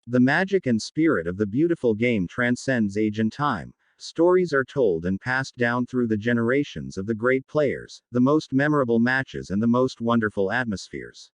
The magic and spirit of the beautiful game transcends age and time. Stories are told and passed down through the generations of the great players, the most memorable matches, and the most wonderful atmospheres.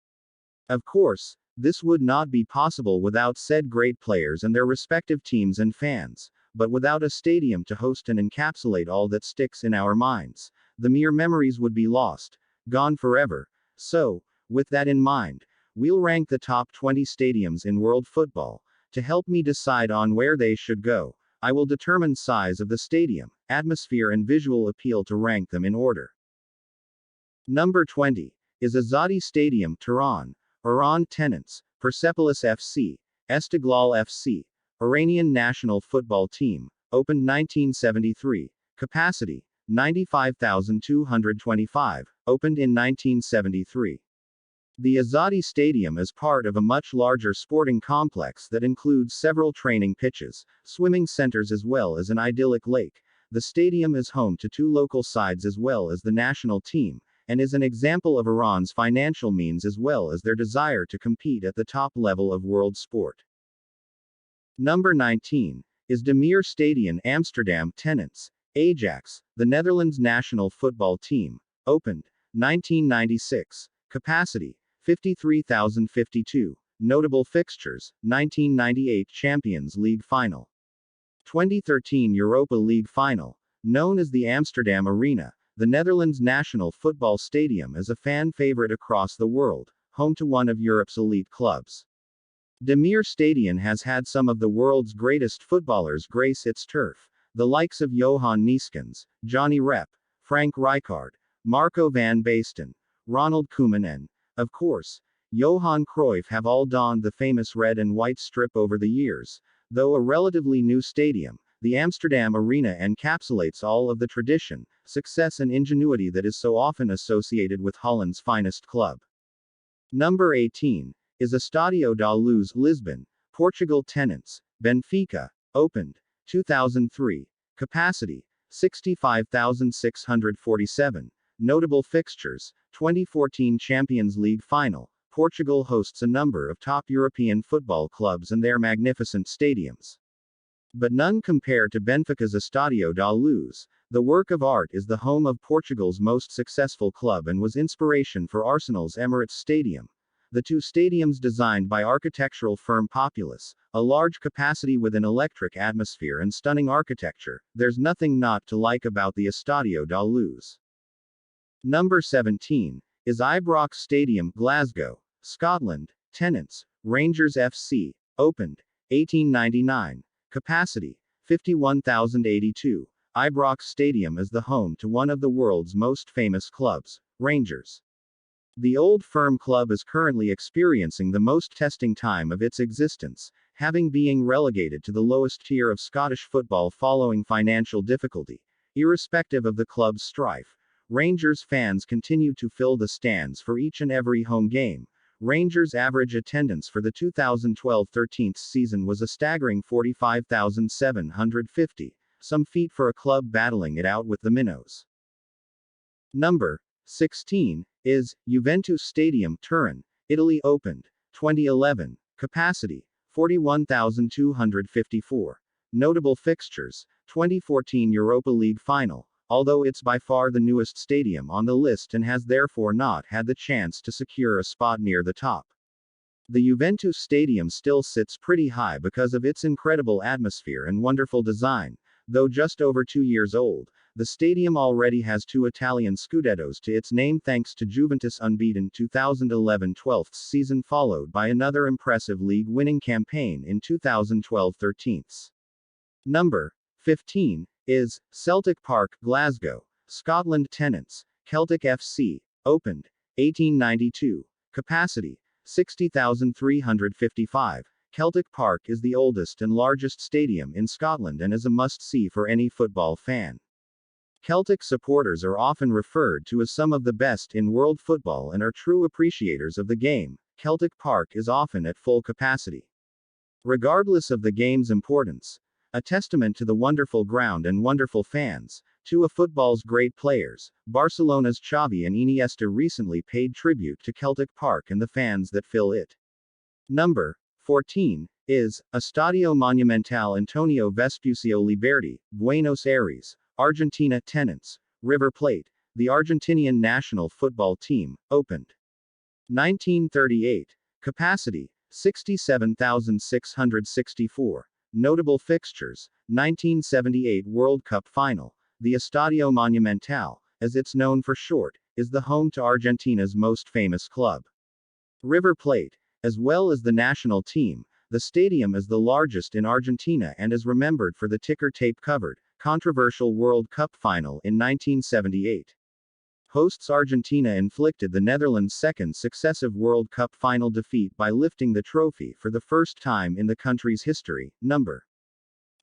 Of course, this would not be possible without said great players and their respective teams and fans, but without a stadium to host and encapsulate all that sticks in our minds, the mere memories would be lost, gone forever. So, with that in mind, we'll rank the top 20 stadiums in world football. To help me decide on where they should go, I will determine size of the stadium, atmosphere, and visual appeal to rank them in order. Number 20 is Azadi Stadium, Tehran, Iran. Tenants, Persepolis FC, Esteghlal FC, Iranian national football team, opened 1973, capacity 95,225, opened in 1973. The Azadi Stadium is part of a much larger sporting complex that includes several training pitches, swimming centers, as well as an idyllic lake. The stadium is home to two local sides as well as the national team, and is an example of Iran's financial means as well as their desire to compete at the top level of world sport. Number 19 is the Meer Stadion, Amsterdam. Tenants, Ajax, the Netherlands national football team, opened 1996, capacity 53,052. Notable fixtures: 1998 Champions League Final, 2013 Europa League Final. Known as the Amsterdam Arena, the Netherlands national football stadium is a fan favorite across the world, home to one of Europe's elite clubs. De Meer Stadion has had some of the world's greatest footballers grace its turf, the likes of Johan Neeskens, Johnny Rep, Frank Rijkaard, Marco van Basten, Ronald Koeman, and, of course, Johan Cruyff have all donned the famous red and white strip over the years. Though a relatively new stadium, the Amsterdam Arena encapsulates all of the tradition, success, and ingenuity that is so often associated with Holland's finest club. Number 18 is Estádio da Luz, Lisbon, Portugal. Tenants, Benfica, opened 2003, capacity 65,647. Notable fixtures: 2014 Champions League Final. Portugal hosts a number of top European football clubs and their magnificent stadiums, but none compare to Benfica's Estádio da Luz. The work of art is the home of Portugal's most successful club and was inspiration for Arsenal's Emirates Stadium. The two stadiums, designed by architectural firm Populous, a large capacity with an electric atmosphere and stunning architecture, there's nothing not to like about the Estádio da Luz. Number 17 is Ibrox Stadium, Glasgow, Scotland. Tenants, Rangers FC, opened 1899, capacity 51,082. Ibrox Stadium is the home to one of the world's most famous clubs, Rangers. The Old Firm club is currently experiencing the most testing time of its existence, having been relegated to the lowest tier of Scottish football following financial difficulty. Irrespective of the club's strife, Rangers fans continue to fill the stands for each and every home game. Rangers' average attendance for the 2012-13 season was a staggering 45,750, some feat for a club battling it out with the Minnows. Number 16 is Juventus Stadium, Turin, Italy, opened 2011, capacity 41,254. Notable fixtures: 2014 Europa League Final. Although it's by far the newest stadium on the list and has therefore not had the chance to secure a spot near the top, the Juventus Stadium still sits pretty high because of its incredible atmosphere and wonderful design. Though just over 2 years old, the stadium already has 2 Italian Scudettos to its name thanks to Juventus' unbeaten 2011-12 season, followed by another impressive league-winning campaign in 2012-13. Number 15 is Celtic Park, Glasgow, Scotland. Tenants, Celtic FC, opened 1892, capacity 60,355. Celtic Park is the oldest and largest stadium in Scotland and is a must-see for any football fan. Celtic supporters are often referred to as some of the best in world football and are true appreciators of the game. Celtic Park is often at full capacity. Regardless of the game's importance, a testament to the wonderful ground and wonderful fans, two of football's great players, Barcelona's Xavi and Iniesta, recently paid tribute to Celtic Park and the fans that fill it. Number 14 is Estadio Monumental Antonio Vespucio Liberti, Buenos Aires, Argentina. Tenants, River Plate, the Argentinian national football team, opened 1938. Capacity 67,664. Notable fixtures 1978 World Cup Final. The Estadio Monumental, as it's known for short, is the home to Argentina's most famous club. River Plate, as well as the national team, the stadium is the largest in Argentina and is remembered for the ticker tape covered, controversial World Cup final in 1978. Hosts Argentina inflicted the Netherlands' second successive World Cup final defeat by lifting the trophy for the first time in the country's history. Number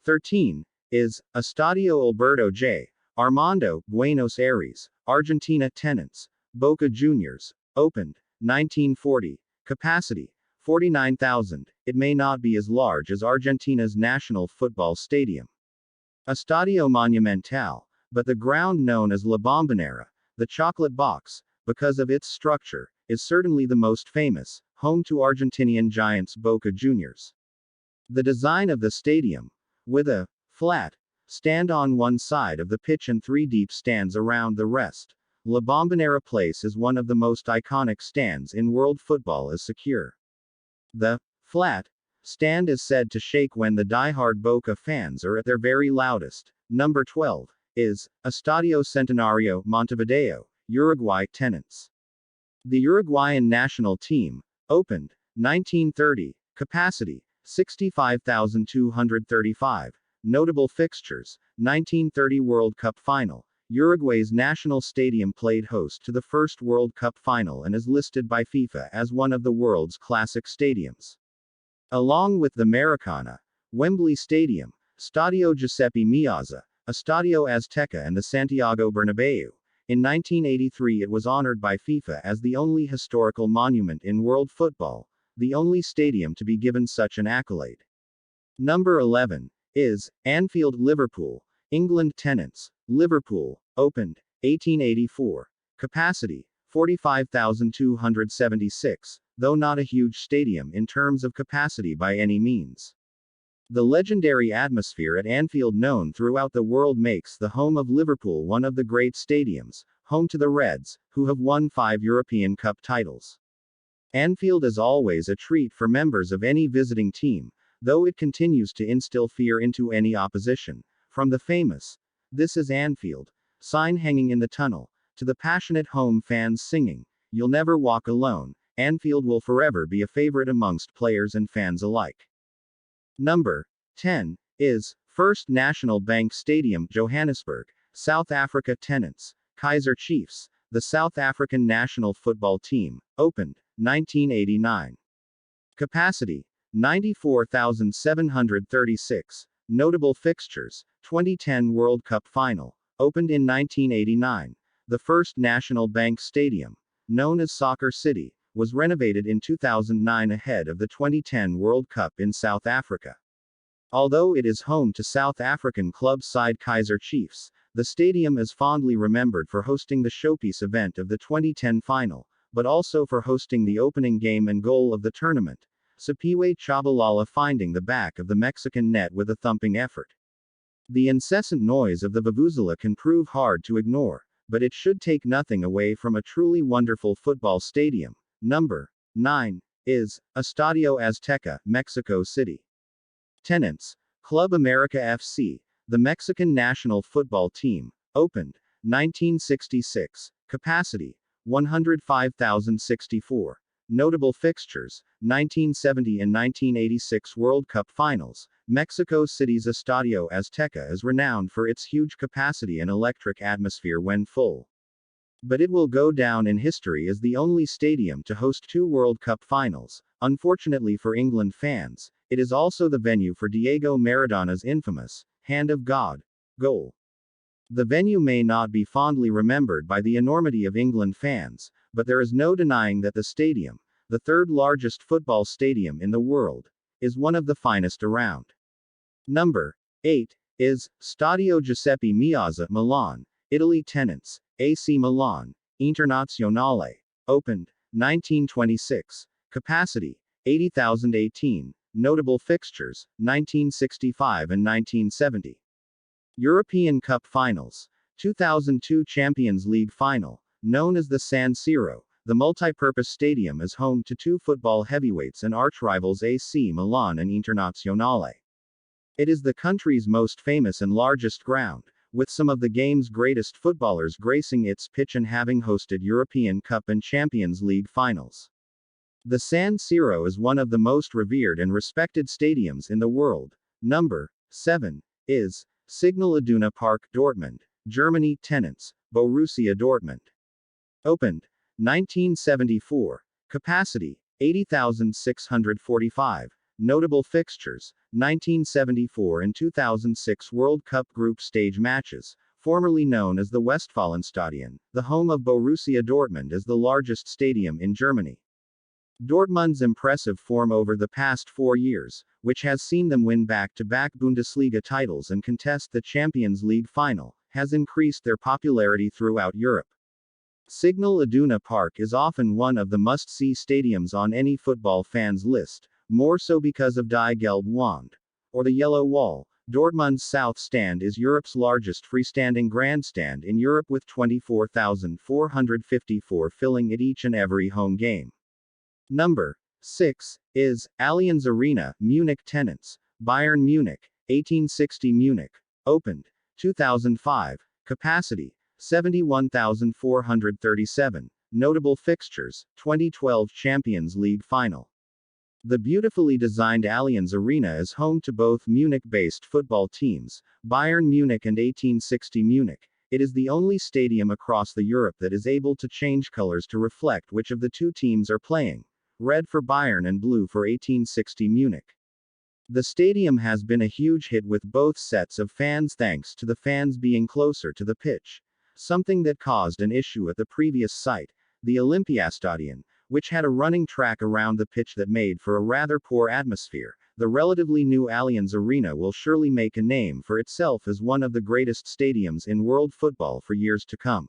13 is Estadio Alberto J. Armando, Buenos Aires, Argentina. Tenants, Boca Juniors, opened 1940. Capacity 49,000. It may not be as large as Argentina's national football stadium, Estadio Monumental, but the ground known as La Bombonera, the chocolate box, because of its structure, is certainly the most famous, home to Argentinian giants Boca Juniors. The design of the stadium, with a flat stand on one side of the pitch and three deep stands around the rest, La Bombonera Place is one of the most iconic stands in world football as secure. The flat stand is said to shake when the die-hard Boca fans are at their very loudest. Number 12 is Estadio Centenario, Montevideo, Uruguay. Tenants, the Uruguayan national team, opened 1930. Capacity 65,235. Notable fixtures 1930 World Cup Final. Uruguay's national stadium played host to the first World Cup final and is listed by FIFA as one of the world's classic stadiums. Along with the Maracana, Wembley Stadium, Stadio Giuseppe Meazza, Estadio Azteca and the Santiago Bernabeu. In 1983 it was honored by FIFA as the only historical monument in world football, the only stadium to be given such an accolade. Number 11 is Anfield, Liverpool, England. Tenants, Liverpool, opened 1884. Capacity 45,276, though not a huge stadium in terms of capacity by any means. The legendary atmosphere at Anfield, known throughout the world, makes the home of Liverpool one of the great stadiums, home to the Reds, who have won 5 European Cup titles. Anfield is always a treat for members of any visiting team, though it continues to instill fear into any opposition. From the famous "This is Anfield" sign hanging in the tunnel, to the passionate home fans singing, "You'll never walk alone," Anfield will forever be a favorite amongst players and fans alike. Number 10 is First National Bank Stadium, Johannesburg, South Africa. Tenants, Kaizer Chiefs, the South African national football team, opened 1989. Capacity 94,736. Notable fixtures 2010 World Cup Final, opened in 1989. The First National Bank Stadium, known as Soccer City, was renovated in 2009 ahead of the 2010 World Cup in South Africa. Although it is home to South African club side Kaizer Chiefs, the stadium is fondly remembered for hosting the showpiece event of the 2010 final, but also for hosting the opening game and goal of the tournament, Sipiwe Chabalala finding the back of the Mexican net with a thumping effort. The incessant noise of the vuvuzela can prove hard to ignore, but it should take nothing away from a truly wonderful football stadium. Number 9 is Estadio Azteca, Mexico City. Tenants, Club America FC, the Mexican national football team, opened 1966. Capacity 105,064. Notable fixtures 1970 and 1986 World Cup Finals. Mexico City's Estadio Azteca is renowned for its huge capacity and electric atmosphere when full. But it will go down in history as the only stadium to host 2 World Cup finals. Unfortunately for England fans, it is also the venue for Diego Maradona's infamous Hand of God goal. The venue may not be fondly remembered by the enormity of England fans, but there is no denying that the stadium, the third largest football stadium in the world, is one of the finest around. Number 8 is Stadio Giuseppe Meazza, Milan, Italy. Tenants, AC Milan, Internazionale, opened 1926. Capacity 80,018. Notable fixtures, 1965 and 1970. European Cup Finals. 2002 Champions League Final. Known as the San Siro, the multi-purpose stadium is home to two football heavyweights and arch-rivals AC Milan and Internazionale. It is the country's most famous and largest ground, with some of the game's greatest footballers gracing its pitch and having hosted European Cup and Champions League finals. The San Siro is one of the most revered and respected stadiums in the world. Number 7 is Signal Iduna Park, Dortmund, Germany. Tenants, Borussia Dortmund. Opened 1974. Capacity 80,645. Notable fixtures, 1974 and 2006 World Cup group stage matches, formerly known as the Westfalenstadion. The home of Borussia Dortmund is the largest stadium in Germany. Dortmund's impressive form over the past 4 years, which has seen them win back-to-back Bundesliga titles and contest the Champions League final, has increased their popularity throughout Europe. Signal Iduna Park is often one of the must-see stadiums on any football fan's list, more so because of Die Gelbe Wand, or the Yellow Wall. Dortmund's South Stand is Europe's largest freestanding grandstand in Europe, with 24,454 filling it each and every home game. Number 6 is Allianz Arena, Munich. Tenants, Bayern Munich, 1860 Munich. Opened 2005. Capacity 71,437. Notable fixtures, 2012 Champions League Final. The beautifully designed Allianz Arena is home to both Munich-based football teams, Bayern Munich and 1860 Munich. It is the only stadium across the Europe that is able to change colors to reflect which of the two teams are playing. Red for Bayern and blue for 1860 Munich. The stadium has been a huge hit with both sets of fans thanks to the fans being closer to the pitch, something that caused an issue at the previous site, the Olympiastadion, which had a running track around the pitch that made for a rather poor atmosphere. The relatively new Allianz Arena will surely make a name for itself as one of the greatest stadiums in world football for years to come.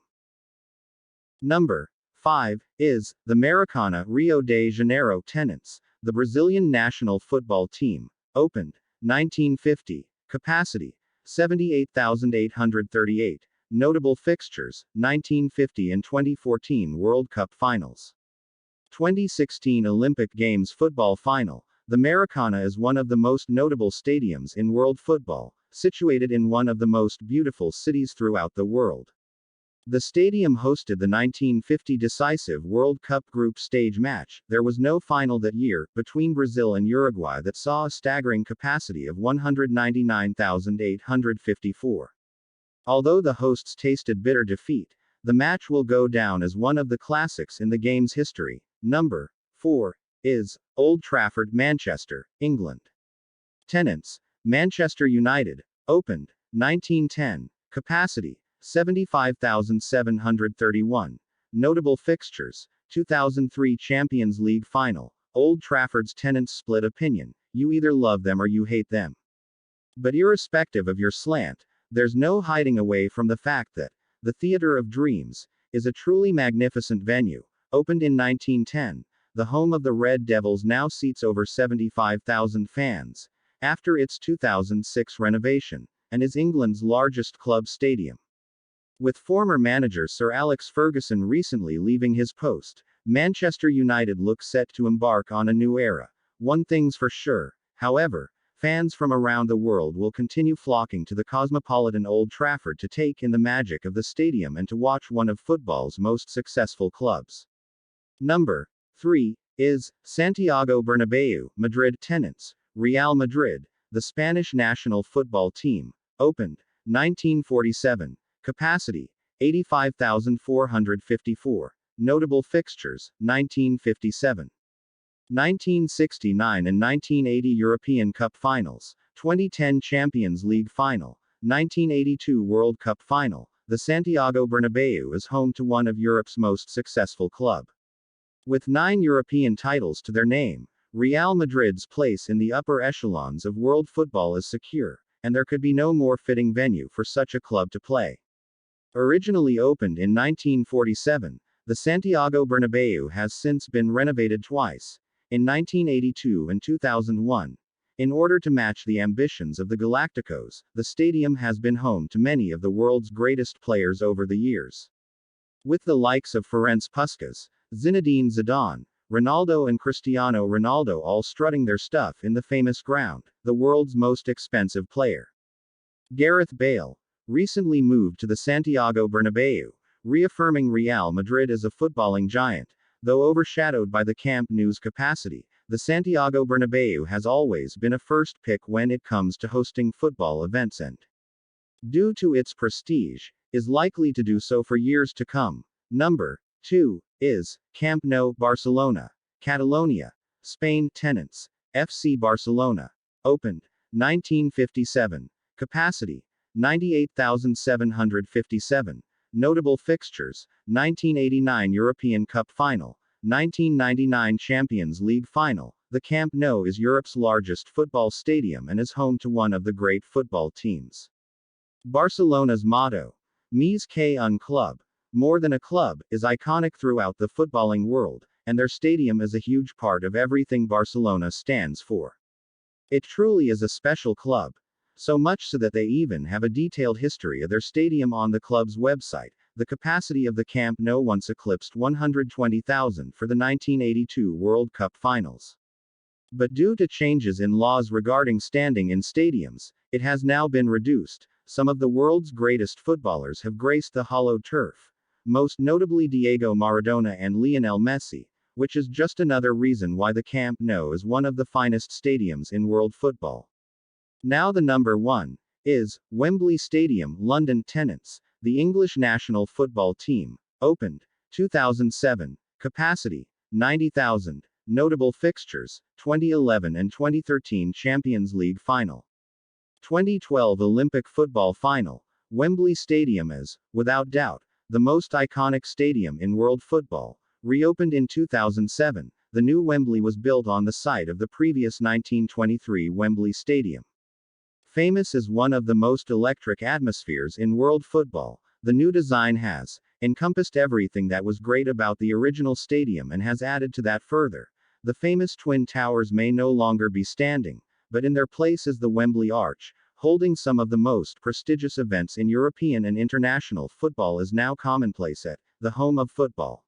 Number 5 is the Maracana, Rio de Janeiro. Tenants, the Brazilian national football team. Opened 1950. Capacity 78,838. Notable fixtures, 1950 and 2014 World Cup Finals. 2016 Olympic Games football final. The Maracana is one of the most notable stadiums in world football, situated in one of the most beautiful cities throughout the world. The stadium hosted the 1950 decisive World Cup group stage match. There was no final that year, between Brazil and Uruguay, that saw a staggering capacity of 199,854. Although the hosts tasted bitter defeat, the match will go down as one of the classics in the game's history. Number 4 is Old Trafford, Manchester, England. Tenants, Manchester United. Opened 1910. Capacity 75,731. Notable fixtures, 2003 Champions League Final. Old Trafford's tenants split opinion. You either love them or you hate them. But irrespective of your slant, there's no hiding away from the fact that the Theatre of Dreams is a truly magnificent venue. Opened in 1910, the home of the Red Devils now seats over 75,000 fans, after its 2006 renovation, and is England's largest club stadium. With former manager Sir Alex Ferguson recently leaving his post, Manchester United looks set to embark on a new era. One thing's for sure, however, fans from around the world will continue flocking to the cosmopolitan Old Trafford to take in the magic of the stadium and to watch one of football's most successful clubs. Number 3 is Santiago Bernabéu, Madrid. Tenants, Real Madrid, the Spanish national football team. Opened 1947. Capacity 85,454. Notable fixtures, 1957. 1969 and 1980 European Cup Finals, 2010 Champions League Final, 1982 World Cup Final. The Santiago Bernabéu is home to one of Europe's most successful club. With 9 European titles to their name, Real Madrid's place in the upper echelons of world football is secure, and there could be no more fitting venue for such a club to play. Originally opened in 1947, the Santiago Bernabéu has since been renovated twice. in 1982 and 2001. In order to match the ambitions of the Galacticos, the stadium has been home to many of the world's greatest players over the years. With the likes of Ferenc Puskas, Zinedine Zidane, Ronaldo and Cristiano Ronaldo all strutting their stuff in the famous ground, the world's most expensive player, Gareth Bale, recently moved to the Santiago Bernabeu, reaffirming Real Madrid as a footballing giant. Though overshadowed by the Camp Nou's capacity, the Santiago Bernabeu has always been a first pick when it comes to hosting football events and, due to its prestige, is likely to do so for years to come. Number 2 is Camp Nou, Barcelona, Catalonia, Spain. Tenants FC Barcelona. Opened 1957. Capacity 98,757. Notable fixtures: 1989 European Cup Final, 1999 Champions League Final. The Camp Nou is Europe's largest football stadium and is home to one of the great football teams. Barcelona's motto, Més que un club, more than a club, is iconic throughout the footballing world, and their stadium is a huge part of everything Barcelona stands for. It truly is a special club. So much so that they even have a detailed history of their stadium on the club's website. The capacity of the Camp Nou once eclipsed 120,000 for the 1982 World Cup Finals. But due to changes in laws regarding standing in stadiums, it has now been reduced. Some of the world's greatest footballers have graced the hollowed turf, most notably Diego Maradona and Lionel Messi, which is just another reason why the Camp Nou is one of the finest stadiums in world football. Now the number 1 is Wembley Stadium, London. Tenants, the English national football team. Opened 2007. Capacity 90,000. Notable fixtures: 2011 and 2013 Champions League Final, 2012 Olympic football final. Wembley Stadium is, without doubt, the most iconic stadium in world football. Reopened in 2007, the new Wembley was built on the site of the previous 1923 Wembley Stadium. Famous as one of the most electric atmospheres in world football, the new design has encompassed everything that was great about the original stadium and has added to that further. The famous Twin Towers may no longer be standing, but in their place is the Wembley Arch, holding some of the most prestigious events in European and international football, is now commonplace at the home of football.